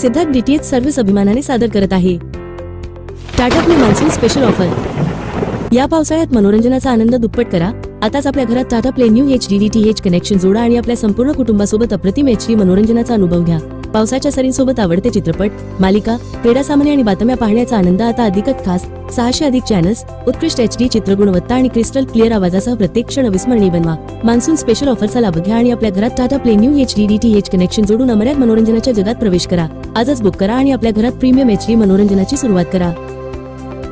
Siddharth DTH service अभिमानाने सादर करत आहे Tata play monsoon special offer. या पावसाळ्यात मनोरंजनाचा आनंद दुप्पट करा। आताच आपल्या घरात Tata play new HD DTH connection जोडा आणि आपल्या संपूर्ण कुटुंबासोबत अप्रतिम HD मनोरंजनाचा अनुभव घ्या। पावसाच्या सरींसोबत आवडते चित्रपट, मालिका, क्रीडा सामने आणि बातम्या पाहण्याचा आनंद आता अधिकच खास। 600 अधिक चॅनल्स, उत्कृष्ट HD चित्रगुणवत्ता आणि क्रिस्टल क्लिअर आवाजासह प्रत्येक क्षण अविस्मरणीय बनवा। मान्सून स्पेशल ऑफरचा लाभ घ्या आणि आपल्या घरात Tata play new HD DTH connection जोडून अमर्याद मनोरंजनाच्या जगात प्रवेश करा। आजच बुक करा आणि आपल्या घरात प्रीमियम HD मनोरंजनाची सुरुवात करा।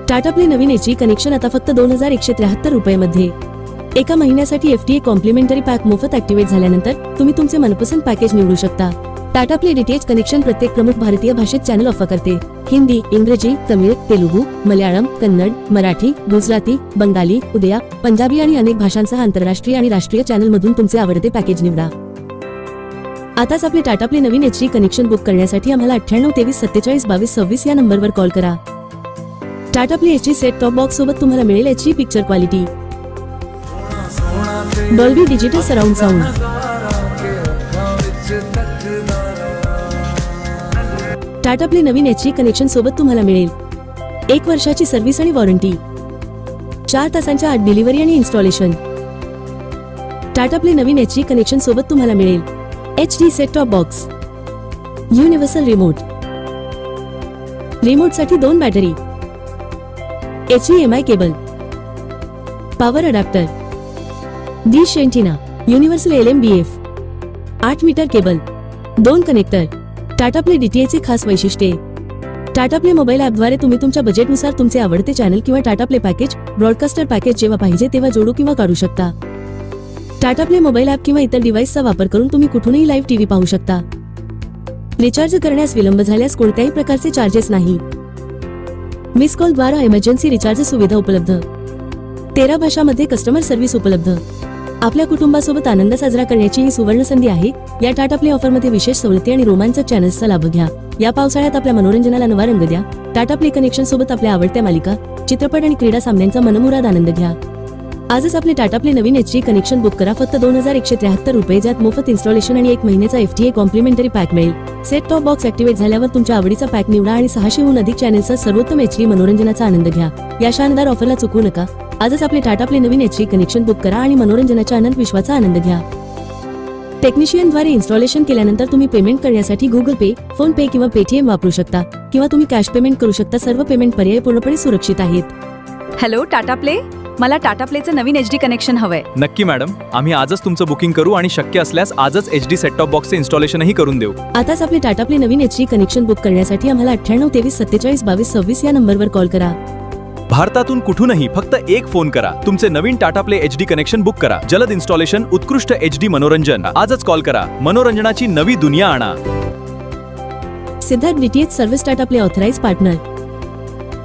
टाटा प्ले नवीन HD कनेक्शन आता फक्त 2173 रुपये एका महिन्यासाठी FTA कॉम्प्लिमेंटरी पॅक मोफत ऍक्टिव्हेट झाल्यानंतर तुम्ही तुमचे मनपसंत पॅकेज निवडू शकता। टाटा प्ले डीटीएच कनेक्शन प्रत्येक प्रमुख भारतीय भाषेत चॅनल ऑफर करते। हिंदी, इंग्रजी, तमिळ, तेलुगू, मल्याळम, कन्नड, मराठी, गुजराती, बंगाली, उडिया, पंजाबी आणि अनेक भाषांसह आंतरराष्ट्रीय आणि राष्ट्रीय चॅनल मधून तुमचे आवडते पॅकेज निवडा। आताच आपले टाटा प्ले नवीन HD कनेक्शन बुक करण्यासाठी आम्हाला 98 23 47 22 26 या नंबरवर कॉल करा। Tata play HD set top box सोबत तुम्हाला मिळेल HD picture quality, Dolby digital surround sound, Tata play नवीन HD कनेक्शन सोबत तुम्हाला मिळेल 1 वर्षाची सर्व्हिस आणि वॉरंटी, 4 तासांच्या आत डिलिव्हरी आणि इन्स्टॉलेशन। टाटा प्ले नवीन HD कनेक्शन सोबत तुम्हाला मिळेल HD set top box, universal remote साठी 2 battery, HDMI cable, power adapter, dish antenna, universal LMBF, 8 metre cable, 2 connector. Tata play डीटीएचचे खास वैशिष्ट्ये। टाटा प्ले मोबाईल ॲपद्वारे तुम्ही तुमच्या बजेटनुसार तुमचे आवडते चॅनल किंवा Tata play package, broadcaster package जेव्हा पाहिजे तेव्हा जोडू किंवा काढू शकता। टाटा प्ले मोबाईल ॲप किंवा इतर डिव्हाइसचा वापर करून तुम्ही कुठूनही लाईव्ह टीव्ही पाहू शकता। रिचार्ज करण्यास विलंब झाल्यास कोणत्याही प्रकारचे चार्जेस नाही। मिस कॉल द्वारा इमर्जन्सी रिचार्ज सुविधा उपलब्ध। 13 भाषांमध्ये कस्टमर सर्व्हिस उपलब्ध। आपल्या कुटुंबासोबत आनंद साजरा करण्याची ही सुवर्ण संधी आहे। या टाटा प्ले ऑफर मध्ये विशेष सवलती आणि रोमांचक चॅनल्सचा लाभ घ्या। या पावसाळ्यात आपल्या मनोरंजनाला नवा रंग द्या। टाटा प्ले कनेक्शन सोबत आपल्या आवडत्या मालिका, चित्रपट आणि क्रीडा सामन्यांचा मनमुराद आनंद घ्या। आजच आपले टाटा प्ले नवीन HD कनेक्शन बुक करा फक्त 2173 रुपये, ज्यात मोफत इन्स्टॉलेशन आणि 1 महिन्याचा FTA कॉम्प्लिमेंटरी पॅक मिळेल। सेट टॉप बॉक्स ऍक्टिव्हेट झाल्यावर तुमच्या आवडीचा पॅक निवडा आणि 600 हून अधिक चॅनल्सचा सर्वोत्तम HD मनोरंजनाचा आनंद घ्या। या शानदार ऑफरला चुकवू नका। आजच आपले टाटा प्ले नवीन HD कनेक्शन बुक करा आणि मनोरंजनाच्या अनंत विश्वाचा आनंद घ्या। टेक्निशियनद्वारे इन्स्टॉलेशन केल्यानंतर तुम्ही पेमेंट करण्यासाठी गुगल पे, फोन पे किंवा पेटीएम वापरू शकता किंवा तुम्ही कॅश पेमेंट करू शकता। सर्व पेमेंट पर्याय पूर्णपणे सुरक्षित आहेत। हॅलो टाटा प्ले, मला टाटा प्लेचं नवीन HD कनेक्शन हवंय। नक्की मॅडम, आम्ही आजच तुमचं बुकिंग करू आणि शक्य असल्यास आजच HD सेट टॉप बॉक्सचे इन्स्टॉलेशनही करून देऊ। आताच आपले टाटा प्ले नवीन HD कनेक्शन बुक करण्यासाठी आम्हाला 98 23 47 22 26 या नंबरवर कॉल करा। भारतातून कुठूनही फक्त एक फोन करा, तुमचे नवीन Tata play HD connection book करा। जलद इन्स्टॉलेशन, उत्कृष्ट HD मनोरंजन। आजच कॉल करा, मनोरंजनाची नवी दुनिया आणा। Siddharth DTH service Tata play authorised partner.